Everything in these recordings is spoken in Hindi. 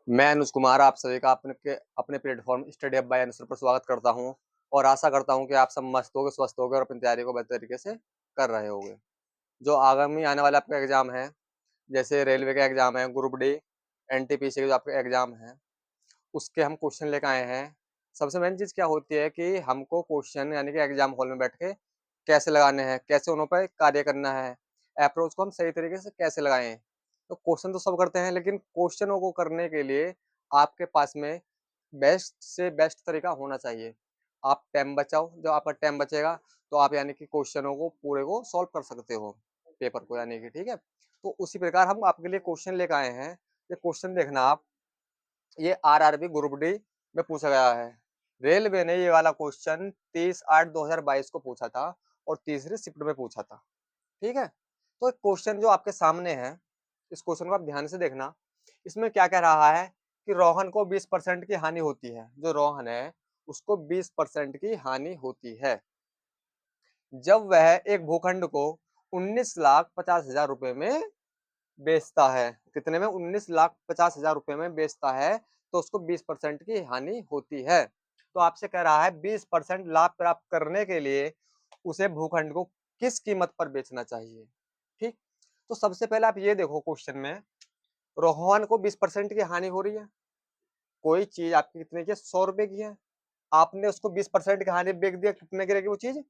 मैं अनुज कुमार आप सभी का अपने प्लेटफॉर्म स्टडी हब बाय अनुसर पर स्वागत करता हूं और आशा करता हूं कि आप सब मस्त होगे, स्वस्थ होगे और अपनी तैयारी को बेहतर तरीके से कर रहे होगे। जो आगामी आने वाला आपका एग्जाम है, जैसे रेलवे का एग्जाम है, ग्रुप डी, एनटीपीसी के जो आपके एग्जाम है, उसके हम क्वेश्चन लेकर आए हैं। सबसे मेन चीज क्या होती है कि हमको क्वेश्चन यानी कि एग्जाम हॉल में बैठ के कैसे लगाने हैं, कैसे उन पर कार्य करना है, अप्रोच को हम सही तरीके से कैसे लगाएं। तो क्वेश्चन तो सब करते हैं, लेकिन क्वेश्चनों को करने के लिए आपके पास में बेस्ट से बेस्ट तरीका होना चाहिए। आप टाइम बचाओ, जब आपका टाइम बचेगा तो आप यानी कि क्वेश्चनों को पूरे को सॉल्व कर सकते हो, पेपर को यानी कि, ठीक है। तो उसी प्रकार हम आपके लिए क्वेश्चन लेकर आए हैं। ये क्वेश्चन देखना आप, ये आरआरबी ग्रुप डी में पूछा गया है। रेलवे ने ये वाला क्वेश्चन 30/8/2022 को पूछा था और तीसरी शिफ्ट में पूछा था, ठीक है। तो क्वेश्चन जो आपके सामने है, इस क्वेश्चन को आप ध्यान से देखना। इसमें क्या कह रहा है कि रोहन को 20% की हानि होती है। जो रोहन है उसको 20% की हानि होती है जब वह एक भूखंड को 19,50,000 रुपए में बेचता है। कितने में? 19,50,000 रुपए में बेचता है, तो उसको 20% की हानि होती है। तो आपसे कह रहा है 20% लाभ प्राप्त करने के लिए उसे भूखंड को किस कीमत पर बेचना चाहिए, ठीक। तो सबसे पहले आप ये देखो, क्वेश्चन में रोहन को 20% की हानि हो रही है। कोई चीज आपकी कितने की? 100 रुपए की है। आपने उसको 20% की हानि बेच दिया, कितने की रहेगी वो चीज?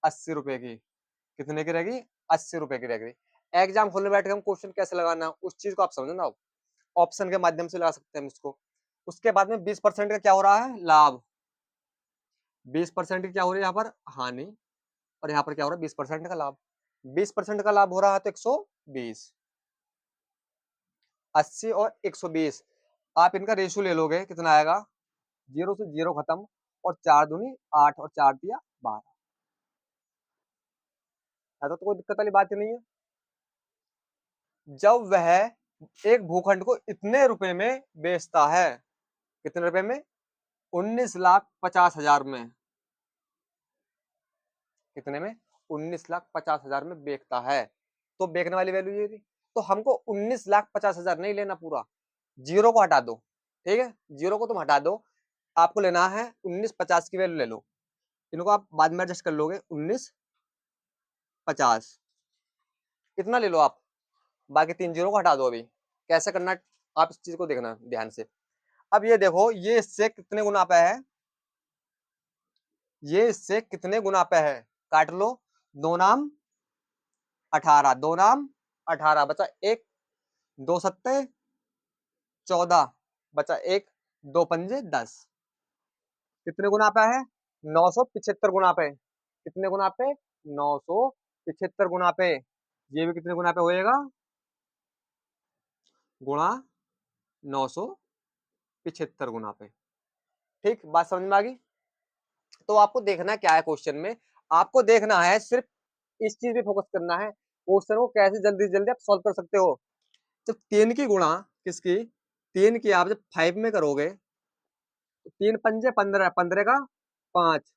80 रुपए की। कितने की रहेगी? 80 रुपए की रहेगी। एग्जाम हॉल में बैठ के हम क्वेश्चन कैसे लगाना है उस चीज को आप समझो ना। ऑप्शन के माध्यम से लगा सकते हैं हम इसको। उसके बाद में 20% का क्या हो रहा है? लाभ। 20% की क्या हो रही है यहाँ पर? हानि। और यहाँ पर क्या हो रहा है? 20% का लाभ। 20% का लाभ हो रहा है तो 120, 80 और 120। आप इनका रेशियो ले लोगे, कितना आएगा? 0 से 0 खत्म, और 4 दूनी 8 और 4 दिया 12। ऐसा तो कोई दिक्कत वाली बात ही नहीं है। जब वह एक भूखंड को इतने रुपए में बेचता है, कितने रुपए में? 19,50,000 में। कितने में? 19,50,000 में बेचता है। तो बेचने वाली वैल्यू ये थी। तो हमको 19,50,000 नहीं लेना पूरा, जीरो को हटा दो, ठीक है। जीरो को तुम हटा दो, आपको लेना है 19,50 की वैल्यू ले लो। इनको आप बाद में एडजस्ट कर लोगे। 19,50 इतना ले लो आप, बाकी 3 जीरो को हटा दो। अभी कैसे करना है, आप इस चीज को देखना ध्यान से। अब ये देखो, ये इससे कितने गुना पे है? ये इससे कितने गुना पे है? काट लो। दो नाम 18, दो नाम 18, बचा एक। दो सत्ते 14, बचा एक। दो पंजे 10। कितने गुना पे है? 975 गुना पे। कितने गुना पे? 975 गुना पे। ये भी कितने गुना पे होएगा? गुणा 975 गुना पे। ठीक, बात समझ में आ गई? तो आपको देखना क्या है क्वेश्चन में? आपको देखना है सिर्फ इस चीज पे फोकस करना है, क्वेश्चन को कैसे जल्दी जल्दी आप सॉल्व कर सकते हो। जब 3 की गुणा किसकी? 3 की आप जब 5 में करोगे तो 3 पंजे 15, 15 का 5।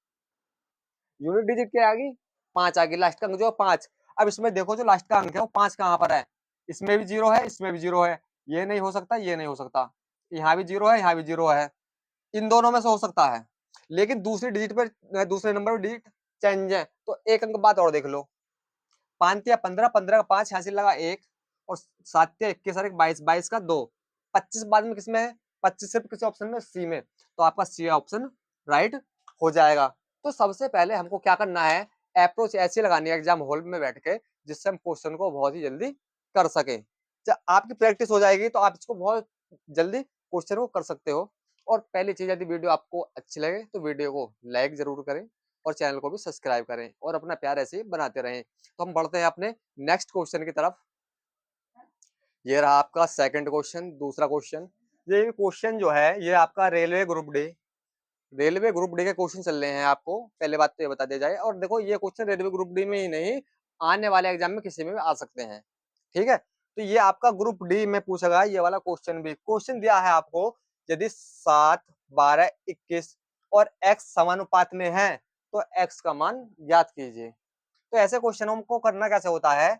यूनिट डिजिट क्या आ गई? 5 आ गई। लास्ट का अंक जो 5। अब इसमें देखो, जो लास्ट का अंक है वो 5 कहां पर है? इसमें भी जीरो है, इसमें भी जीरो है। ये नहीं हो सकता, ये नहीं हो सकता। यहाँ भी जीरो है, यहाँ भी जीरो है। इन दोनों में से हो सकता है, लेकिन दूसरी डिजिट पर, दूसरे नंबर पर डिजिट चेंज है। तो एक अंक बात और देख लो। 5 या 15, 15 का 5 हासिल लगा एक, और 7 या 21 और 22, 22 का 2। 25 बाद में किसमें है? 25 सिर्फ किस ऑप्शन में? सी में। तो आपका सी ऑप्शन राइट हो जाएगा। तो सबसे पहले हमको क्या करना है? अप्रोच ऐसी लगानी है एग्जाम हॉल में बैठ के, जिससे हम क्वेश्चन को बहुत ही जल्दी कर सके। जब आपकी प्रैक्टिस हो जाएगी तो आप इसको बहुत जल्दी क्वेश्चन को कर सकते हो। और पहली चीज, यदि वीडियो आपको अच्छी लगे तो वीडियो को लाइक जरूर करें और चैनल को भी सब्सक्राइब करें और अपना प्यार ऐसे ही बनाते रहें। तो हम बढ़ते हैं अपने नेक्स्ट क्वेश्चन की तरफ। ये रहा आपका सेकंड क्वेश्चन, दूसरा क्वेश्चन। ये क्वेश्चन जो है ये आपका रेलवे ग्रुप डी के क्वेश्चन चल रहे हैं। आपको पहले बात तो ये बता दिया जाए। और देखो, ये क्वेश्चन रेलवे ग्रुप डी में ही नहीं, आने वाले एग्जाम में किसी में भी आ सकते हैं, ठीक है। तो ये आपका ग्रुप डी में पूछा गया ये वाला क्वेश्चन। भी क्वेश्चन दिया है आपको, यदि 7, 12, 21 और x समानुपात में है तो x का मान ज्ञात कीजिए। तो ऐसे क्वेश्चन हमको करना कैसे होता है?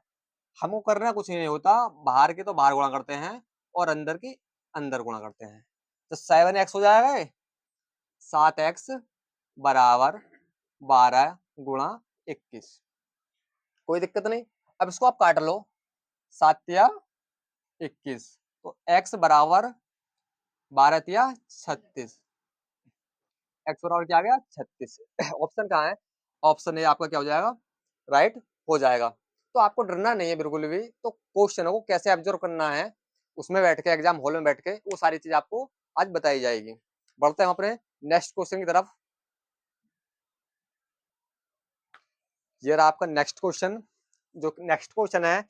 हमको करना कुछ नहीं होता, बाहर की तो बाहर गुणा करते हैं और अंदर की अंदर गुणा करते हैं, तो 7x हो जाएगा, 7x बराबर 12 गुणा 21। कोई दिक्कत नहीं। अब इसको आप काट लो, 7 या 21, तो x बराबर 12 या 36, x बराबर क्या आ गया 36। ऑप्शन कहाँ है, ऑप्शन ए आपका क्या हो जाएगा, राइट हो जाएगा। तो आपको डरना नहीं है बिल्कुल भी, तो क्वेश्चन को कैसे ऑब्जर्व करना है उसमें बैठ के, एग्जाम हॉल में बैठ के वो सारी चीज आपको आज बताई जाएगी। बढ़ते हैं अपने नेक्स्ट क्वेश्चन की तरफ। ये रहा आपका नेक्स्ट क्वेश्चन। जो नेक्स्ट क्वेश्चन है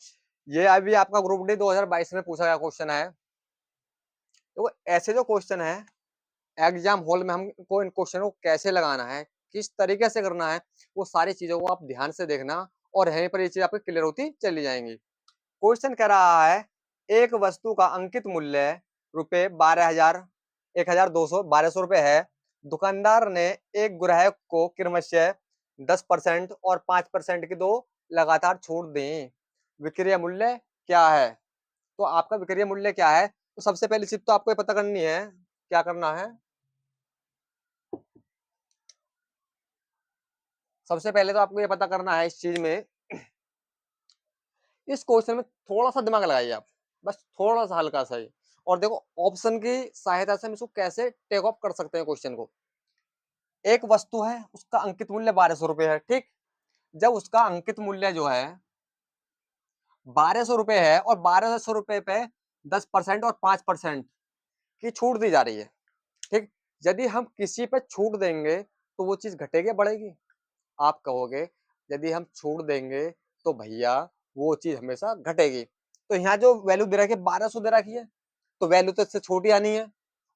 ये अभी आपका ग्रुप डी 2022 में पूछा गया क्वेश्चन है। तो ऐसे जो क्वेश्चन है एग्जाम हॉल में हमको इन क्वेश्चन को कैसे लगाना है, किस तरीके से करना है, वो सारी चीजों को आप ध्यान से देखना और यहीं पर ये चीज आपकी क्लियर होती चली जाएंगी। क्वेश्चन कह रहा है एक वस्तु का अंकित मूल्य रुपए 12,000 1,200 1200 है। दुकानदार ने एक ग्राहक को क्रमशः 10% और 5% की दो लगातार छूट दी। विक्रय मूल्य क्या है। तो आपका विक्रय मूल्य क्या है, तो सबसे पहली चीज तो आपको ये पता करनी है, क्या करना है, सबसे पहले तो आपको ये पता करना है इस चीज में, इस क्वेश्चन में थोड़ा सा दिमाग लगाइए आप, बस थोड़ा सा हल्का सा ही, और देखो ऑप्शन की सहायता से हम इसको कैसे टेक ऑफ कर सकते हैं क्वेश्चन को। एक वस्तु है उसका अंकित मूल्य 1200 है, ठीक। जब उसका अंकित मूल्य जो है 1200 है और 1200 पे 10% और 5% की छूट दी जा रही है, ठीक। यदि हम किसी पे छूट देंगे तो वो चीज घटेगी या बढ़ेगी, आप कहोगे यदि हम छूट देंगे तो भैया वो चीज हमेशा घटेगी। तो यहाँ जो वैल्यू दे रखी है 1200 दे रखी है, तो वैल्यू तो इससे छोटी आनी है।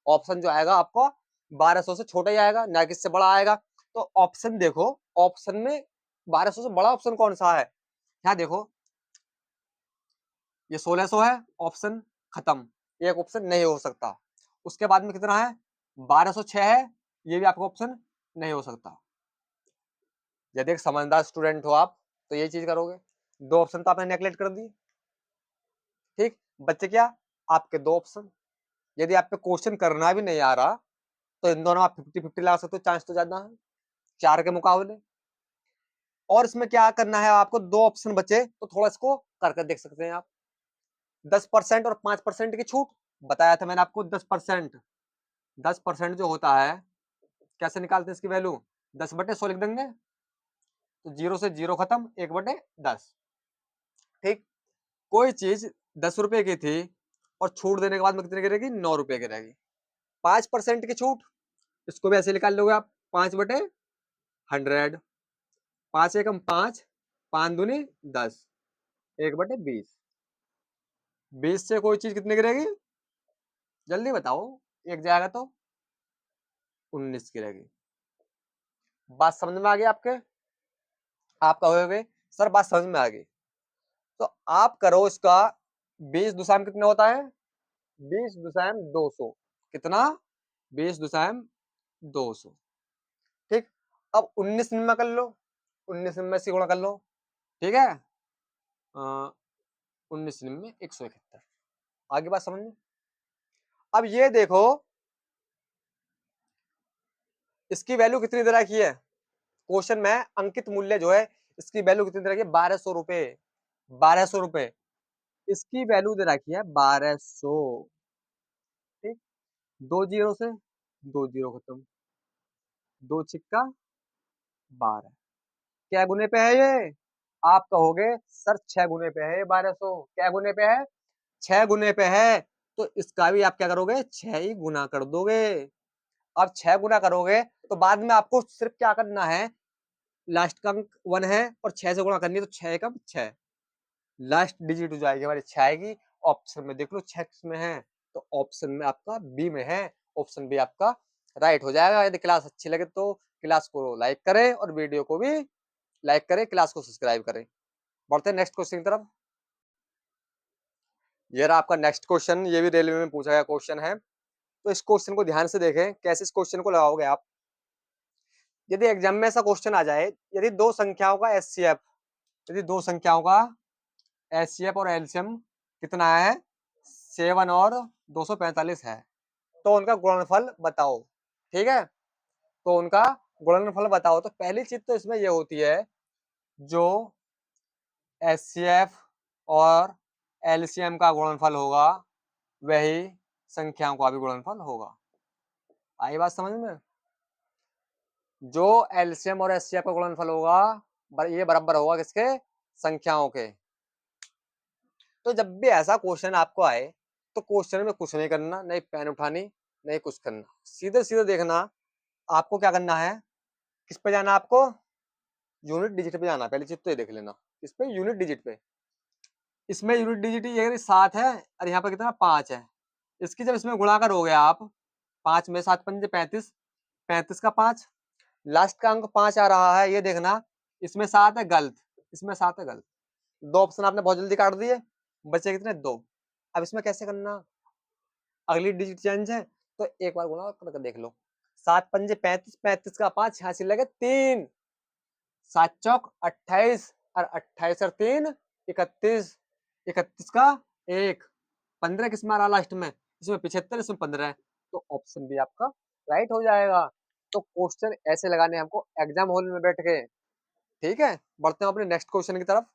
ऑप्शन जो आएगा आपको 1200 से छोटा ही आएगा, ना कि इससे बड़ा आएगा। तो ऑप्शन देखो, ऑप्शन में 1200 से बड़ा ऑप्शन कौन सा है, यहाँ देखो ये 1600 है, ऑप्शन खत्म, एक ऑप्शन नहीं हो सकता। उसके बाद में कितना है 1206 है, ये भी आपका ऑप्शन नहीं हो सकता। यदि एक समझदार स्टूडेंट हो आप तो ये चीज करोगे, दो ऑप्शन तो आपने नेगलेक्ट कर दिए, ठीक। बच्चे क्या, आपके दो ऑप्शन। यदि आप पे क्वेश्चन करना भी नहीं आ रहा तो इन दोनों आप 50-50 ला सकते हो, चांस तो ज्यादा है चार के मुकाबले। और इसमें क्या करना है आपको, दो ऑप्शन बचे तो थोड़ा इसको करके देख सकते हैं आप। 10% और 5% की छूट बताया था मैंने आपको, 10%, 10% जो होता है कैसे निकालते हैं इसकी वैल्यू, 10/100 लिख देंगे, तो 0 से 0 खत्म, 1/10, ठीक। कोई चीज 10 रुपए की थी और छूट देने के बाद में कितने की रहेगी, 9 रुपए की रहेगी। 5% की छूट, इसको भी ऐसे निकाल लोगे आप, 5/100, 5 एकम 5, 5 दूनी 10, 1/20, 20 से कोई चीज कितने की रहेगी, जल्दी बताओ, एक जाएगा तो 19 की रहेगी। बात समझ में आ गई आपके, आप कहोगे सर बात समझ में आ गई, तो आप करो इसका 20 कितना होता है, 20 200, कितना, 20 200, ठीक। अब 19 में कर लो, 19 में से गुणा कर लो, ठीक है, 19 में 171, आगे बात समझ में। अब ये देखो इसकी वैल्यू कितनी दे रखी है, क्वेश्चन में अंकित मूल्य जो है इसकी वैल्यू कितनी दे रखी है, 1200 रुपए, 1200 रुपए, इसकी वैल्यू दे रखी है 1200, ठीक। दो जीरो से दो जीरो खत्म, दो छिक्का 12, क्या गुने पे है ये, आप कहोगे सर 6 गुने पे है ये 1200, क्या गुने पे है, 6 गुने पे है, तो इसका भी आप क्या करोगे 6 ही गुना कर दोगे। अब 6 गुना करोगे तो बाद में आपको सिर्फ क्या करना है, लास्ट का अंक 1 है और 6 से गुणा करनी है, तो 6 एकम 6, लास्ट डिजिट हो जाएगी हमारी 6 आएगी। ऑप्शन में देख लो 6 किसमें है, तो ऑप्शन में आपका बी में है, ऑप्शन बी आपका राइट हो जाएगा। यदि क्लास अच्छी लगे तो क्लास को लाइक करें और वीडियो को भी लाइक करें, क्लास को सब्सक्राइब करें। बढ़ते हैं नेक्स्ट क्वेश्चन की तरफ। ये रहा आपका नेक्स्ट क्वेश्चन, ये भी रेलवे में पूछा गया क्वेश्चन है, तो इस क्वेश्चन को ध्यान से देखें कैसे इस क्वेश्चन को लगाओगे आप। यदि एग्जाम में ऐसा क्वेश्चन आ जाए, यदि दो संख्याओं का एचसीएफ, यदि दो संख्याओं का एचसीएफ और एलसीएम कितना है 7 और 245 है, तो उनका गुणनफल बताओ। ठीक है, तो उनका गुणनफल बताओ। तो पहली चीज तो इसमें ये होती है, जो एचसीएफ और एलसीएम का गुणनफल होगा वही संख्याओं का भी गुणनफल होगा। आई बात समझ में? जो एलसीएम और एचसीएफ का गुणनफल होगा ये बराबर होगा किसके? संख्याओं के। तो जब भी ऐसा क्वेश्चन आपको आए तो क्वेश्चन में कुछ नहीं करना, नहीं पेन उठानी, नहीं कुछ करना, सीधे सीधे देखना आपको क्या करना है। किस पे जाना आपको? यूनिट डिजिट पे जाना। पहली चीज तो ये देख लेना, इस पे यूनिट डिजिट पे। इसमें यूनिट डिजिट ये 7 है और यहाँ पे कितना 5 है। इसकी जब इसमें गुणा कर हो गया आप, 5 में 7 पंजे 35, 35 का 5, लास्ट का अंक 5 आ रहा है, ये देखना। इसमें 7 है गलत, इसमें 7 है गलत। दो ऑप्शन आपने बहुत जल्दी काट दिए, बचे कितने? 2। अब इसमें कैसे करना? अगली डिजिट चेंज है तो एक बार गुणा करके देख लो। 7 पंजे 35, 35 का 5, 86 लगे 3, 7 चौक 28 और 28 और 3 31, 31 का 1, 15 किस में आ रहा लास्ट में? इसमें 75, इसमें 15 है, तो ऑप्शन भी आपका राइट हो जाएगा। तो क्वेश्चन ऐसे लगाने हमको एग्जाम हॉल में बैठ के। ठीक है, बढ़ते हैं अपने नेक्स्ट क्वेश्चन की तरफ।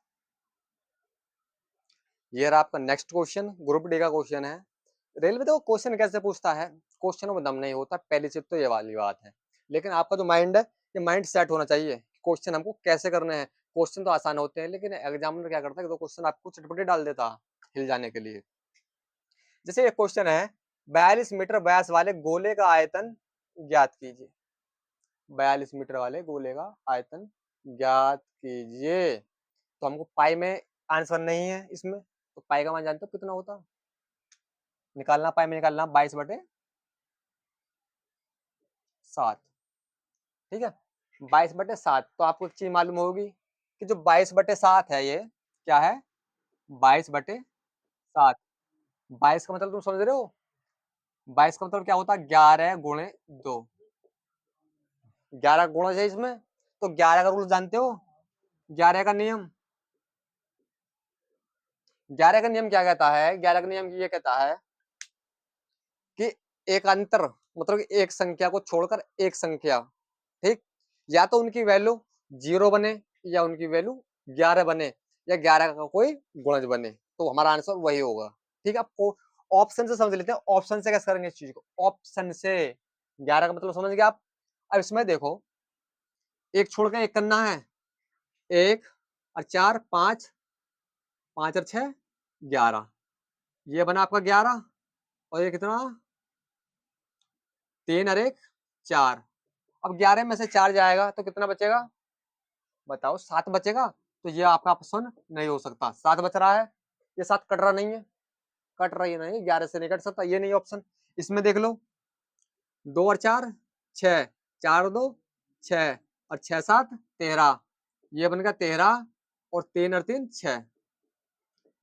ये रहा आपका नेक्स्ट क्वेश्चन, ग्रुप डी का क्वेश्चन है। रेलवे देखो क्वेश्चन कैसे पूछता है, क्वेश्चनों में दम नहीं होता, पहली चीज तो ये वाली बात है। लेकिन आपका जो माइंड है, ये माइंड सेट होना चाहिए, क्वेश्चन हमको कैसे करने हैं। क्वेश्चन तो आसान होते हैं, लेकिन एग्जामिनर क्या करता है कि तो क्वेश्चन आपको चटपटे डाल देता है हिल जाने के लिए। जैसे ये क्वेश्चन है, 42 मीटर व्यास वाले गोले का आयतन ज्ञात कीजिए। 42 मीटर वाले गोले का आयतन ज्ञात कीजिए। तो हमको पाई में आंसर नहीं है इसमें, तो पाई का मान जानते हो कितना होता? निकालना, पाई में निकालना 22/7। ठीक है, 22/7। तो आपको एक चीज मालूम होगी कि जो 22/7 है, ये क्या है? 22/7। 22 का मतलब तुम समझ रहे हो? 22 का मतलब क्या होता है? 11 × 2। 11 गुणा है इसमें, तो 11 का रूल जानते हो? 11 का नियम, 11 का नियम क्या कहता है? 11 का नियम ये कहता है कि एक अंतर, मतलब कि एक संख्या को छोड़कर एक संख्या, ठीक, या तो उनकी वैल्यू 0 बने या उनकी वैल्यू 11 बने या 11 का कोई गुणज बने, तो हमारा आंसर वही होगा। ठीक है, आपको ऑप्शन से समझ लेते हैं। ऑप्शन से कैसे करेंगे इस चीज को? ऑप्शन से 11 का मतलब समझ गए आप। अब इसमें देखो, एक छोड़ के एक करना है, 1 और 4 5, 5 और 6 11, ये बना आपका 11। और ये कितना? 3 और 1 4। अब 11 में से 4 जाएगा तो कितना बचेगा? बताओ, 7 बचेगा। तो ये आपका ऑप्शन नहीं हो सकता, 7 बच रहा है, ये 7 कट रहा नहीं है, कट रही है नहीं, 11 से नहीं कट सकता, ये नहीं ऑप्शन। इसमें देख लो, 2 और 4 6, 4 और 2 6, और 6 7 13, ये बन गया 13, और 3 और 3 6।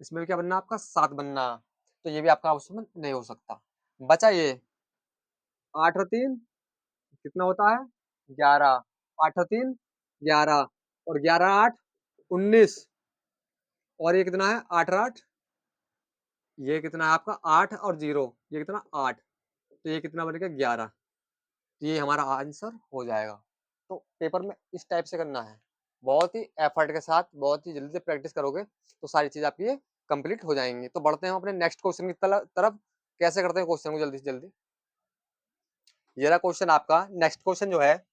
इसमें भी क्या बनना? आपका 7 बनना। तो ये भी आपका ऑप्शन नहीं हो सकता। बचा ये 8 और 3 कितना होता है? 11। 8 और 3 11, और 11 8 19, और ये कितना है? 8 और 8, ये कितना है आपका? 8 और 0, ये कितना? 8, तो ये कितना बनेगा? 11। तो ये हमारा आंसर हो जाएगा। तो पेपर में इस टाइप से करना है, बहुत ही एफर्ट के साथ, बहुत ही जल्दी से प्रैक्टिस करोगे तो सारी चीज आपकी ये कंप्लीट हो जाएंगी। तो बढ़ते हैं अपने नेक्स्ट क्वेश्चन की तरफ। कैसे करते हैं क्वेश्चन को जल्दी से जल्दी। ये रहा क्वेश्चन आपका। नेक्स्ट क्वेश्चन जो है,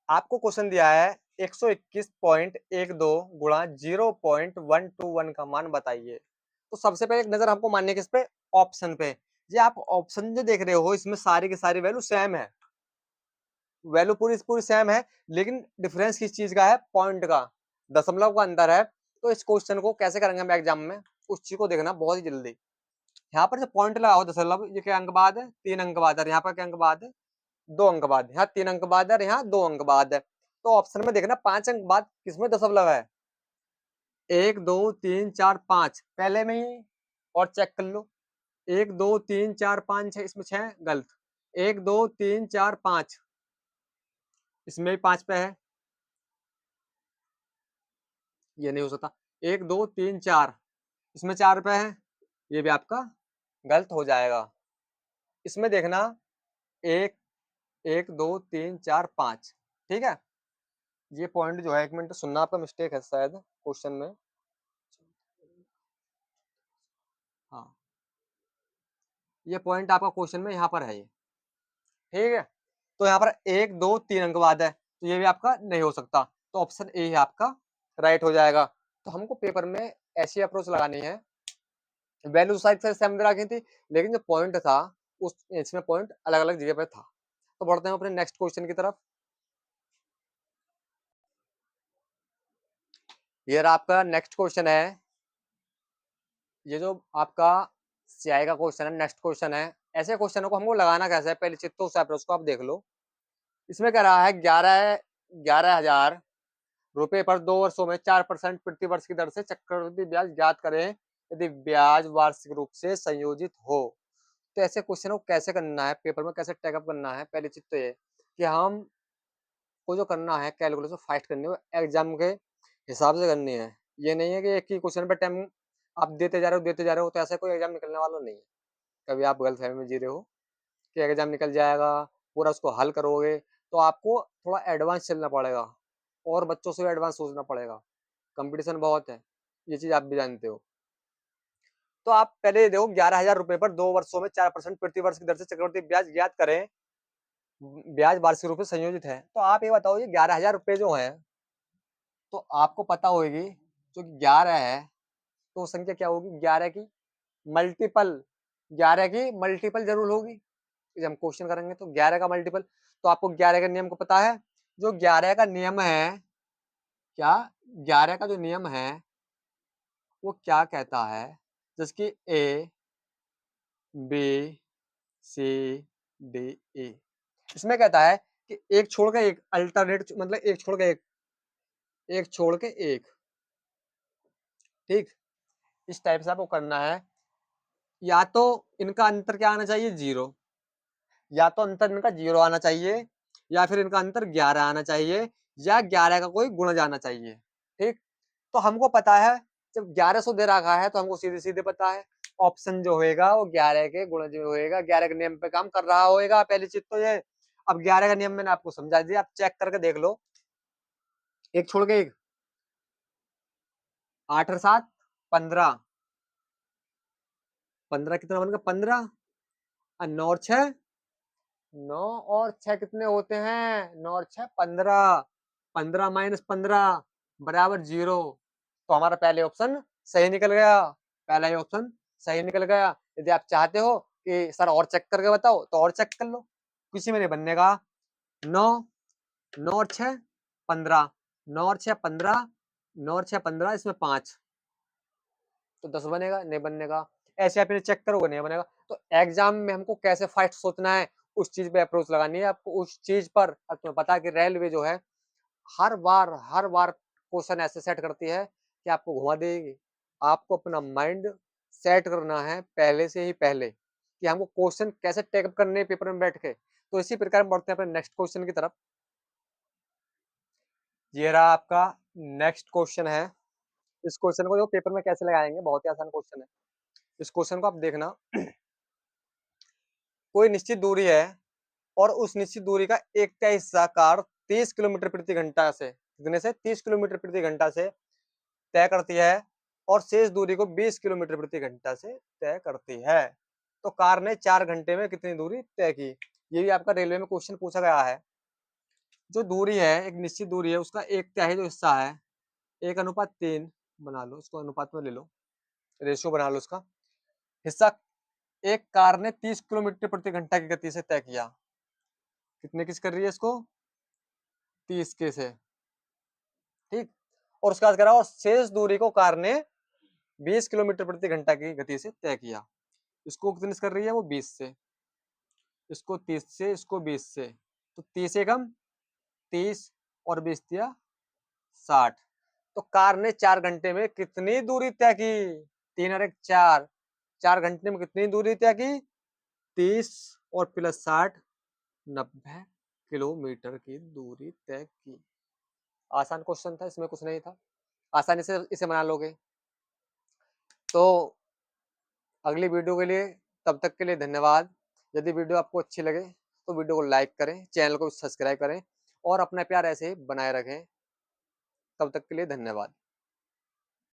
आपको क्वेश्चन दिया है 121.12 गुणा 0.121 का मान बताइए। तो सबसे पहले एक नजर हमको मानने किस पे? ऑप्शन पे। ये आप ऑप्शन जो देख रहे हो, इसमें सारी की सारी वैल्यू सेम है, वैल्यू पूरी पूरी सेम है, लेकिन डिफरेंस किस चीज का है? पॉइंट का, दशमलव का अंतर है। तो इस क्वेश्चन को कैसे करेंगे हम एग्जाम में, उस चीज को देखना बहुत ही जल्दी। यहाँ पर जो पॉइंट लगाओ दशमलव, ये क्या अंक बाद है? 3 अंक बाद है। यहाँ पर क्या अंक बाद है? 2 अंक बाद। यहाँ 3 अंक बाद है, यहाँ 2 अंक बाद है। तो ऑप्शन में देखना 5 अंक बाद किसमें दशमलव है? 1 2 3 4 5 पहले में ही, और चेक कर लो। 1 2 3 4 5 6, इसमें 6 गलत। 1 2 3 4 5, इसमें भी 5 पे है, ये नहीं हो सकता। 1 2 3 4, इसमें 4 पे है, ये भी आपका गलत हो जाएगा। इसमें देखना 1, 1, 2, 3, 4, 5, ठीक है? ये पॉइंट जो है 1 मिनट सुनना, आपका मिस्टेक है शायद क्वेश्चन में। हाँ, ये पॉइंट आपका क्वेश्चन में यहाँ पर है ये, ठीक है? तो यहाँ पर 1, 2, 3 अंक बाद है, तो ये भी आपका नहीं हो सकता। तो ऑप्शन ए है आपका राइट हो जाएगा। तो हमको पेपर में ऐसी अप्रोच लगानी है, वैल्यू साइड से सेम रखी थी, लेकिन जो पॉइंट था उस इसमें पॉइंट अलग-अलग जगह पे था। तो बढ़ते हैं अपने नेक्स्ट क्वेश्चन की तरफ। ये रहा आपका नेक्स्ट क्वेश्चन है। ये जो आपका सीआई का क्वेश्चन है, नेक्स्ट क्वेश्चन है। ऐसे क्वेश्चनों को हमको लगाना कैसे है, पहले चित्तो उस अप्रोच को आप देख लो। इसमें कह रहा है 11,000 रुपए पर 2 वर्षों में 4% प्रति वर्ष की दर से चक्रवृद्धि ब्याज ज्ञात करें यदि ब्याज वार्षिक रूप से संयोजित हो। तो ऐसे क्वेश्चन को कैसे करना है, पेपर में कैसे टैगअप करना है, पहली चीज तो ये कि हम को जो करना है कैलकुलेशन फाइट करनी है वो एग्जाम के हिसाब से करनी है। ये नहीं है कि एक ही क्वेश्चन पे टाइम आप देते जा रहे हो, तो ऐसा कोई एग्जाम निकलने वाला नहीं है। कभी आप गलतफहमी में जी रहे हो कि एग्जाम निकल जाएगा, पूरा उसको हल करोगे, तो आपको थोड़ा एडवांस चलना पड़ेगा और बच्चों से भी एडवांस सोचना पड़ेगा। कंपटीशन बहुत है, ये चीज आप भी जानते हो। तो आप पहले ये देखो 11,000 रुपए पर 2 वर्षों में 4% प्रति वर्ष की दर से चक्रवृद्धि ब्याज ज्ञात करें, ब्याज वार्षिक रूप से संयोजित है। तो आप ये बताओ, ये 11,000 रुपए जो है, तो आपको पता होगी जो 11 है, तो संख्या क्या होगी, 11 की मल्टीपल, 11 की मल्टीपल जरूर होगी। जब हम क्वेश्चन करेंगे तो 11 का मल्टीपल, तो आपको 11 का नियम को पता है। जो 11 का नियम है, क्या 11 का जो नियम है वो क्या कहता है, जैसे कि A B C D E, इसमें कहता है कि एक छोड़ के एक अल्टरनेट, मतलब एक छोड़ के एक, एक छोड़ के एक, ठीक, इस टाइप से आपको करना है। या तो इनका अंतर क्या आना चाहिए, 0, या तो अंतर इनका 0 आना चाहिए, या फिर इनका अंतर 11 आना चाहिए, या 11 का कोई गुण जाना चाहिए, ठीक। तो हमको पता है जब 1100 दे रखा है तो हमको सीधे सीधे पता है ऑप्शन जो होएगा वो 11 के गुण जो होएगा 11 के नियम पे काम कर रहा होएगा, पहली चीज तो ये। अब 11 का नियम मैंने आपको समझा दिया, आप चेक करके देख लो। एक छोड़ के एक, 8 और 7 15, 15 कितना बनेगा 15, और 9 और 6, 9 और 6 कितने होते हैं, 9 और 6 15, 15 माइनस 15 बराबर 0। तो हमारा पहले ऑप्शन सही निकल गया, पहला ही ऑप्शन सही निकल गया। यदि आप चाहते हो कि सर और चेक करके बताओ तो और चेक कर लो, किसी में नहीं बनने का। 9, 9 और 6 15, 9 और 6 15, 9 और 6 15, इसमें 5, तो 10 बनेगा, नहीं बनने का। ऐसे आप इन्हें चेक करोगे नहीं बनेगा। तो एग्जाम में हमको कैसे फाइट सोचना है, उस चीज पे अप्रोच लगानी है आपको, उस चीज पर। अब तुम्हें पता है कि रेलवे जो है हर बार क्वेश्चन ऐसे सेट करती है कि आपको घुमा देगी। आपको अपना माइंड सेट करना है पहले से ही पहले कि हमको क्वेश्चन कैसे टेकअप करने हैं पेपर में बैठ के। तो इसी प्रकार हम बढ़ते हैं अपने नेक्स्ट क्वेश्चन की तरफ। ये रहा आपका नेक्स्ट क्वेश्चन है। इस क्वेश्चन को जो पेपर में कैसे लगाएंगे, बहुत ही आसान क्वेश्चन है। इस क्वेश्चन को आप देखना। कोई निश्चित दूरी है और उस निश्चित दूरी का एक का हिस्सा कार 30 किलोमीटर प्रति घंटा से, कितने से 30 किलोमीटर प्रति घंटा से तय करती है और शेष दूरी को 20 किलोमीटर प्रति घंटा से तय करती है। तो कार ने 4 घंटे में कितनी दूरी तय की। ये भी आपका रेलवे में क्वेश्चन पूछा गया है। जो दूरी है, एक निश्चित दूरी है, उसका एक तिहाई जो हिस्सा है, 1:3 बना लो, उसको अनुपात में ले लो, रेशियो बना लो उसका। हिस्सा एक कार ने 30 किलोमीटर प्रति घंटा की गति से तय किया। कितने किस कर रही है इसको, 30 के से, ठीक। और उसके बाद कह रहा और शेष दूरी को कार ने 20 किलोमीटर प्रति घंटा की गति से तय किया। इसको कितने से कर रही है वो, 20 से, इसको 30 से, इसको 20 से। तो 30 एकम 30 और 20 दिया 60। तो कार ने 4 घंटे में कितनी दूरी तय की, 3 और 1 4, 4 घंटे में कितनी दूरी तय की, 30 और प्लस 60, 90 किलोमीटर की दूरी तय की। आसान क्वेश्चन था, इसमें कुछ नहीं था, आसानी से इसे बना लोगे। तो अगली वीडियो के लिए तब तक के लिए धन्यवाद। यदि वीडियो आपको अच्छी लगे तो वीडियो को लाइक करें, चैनल को सब्सक्राइब करें और अपना प्यार ऐसे ही बनाए रखें। तब तक के लिए धन्यवाद।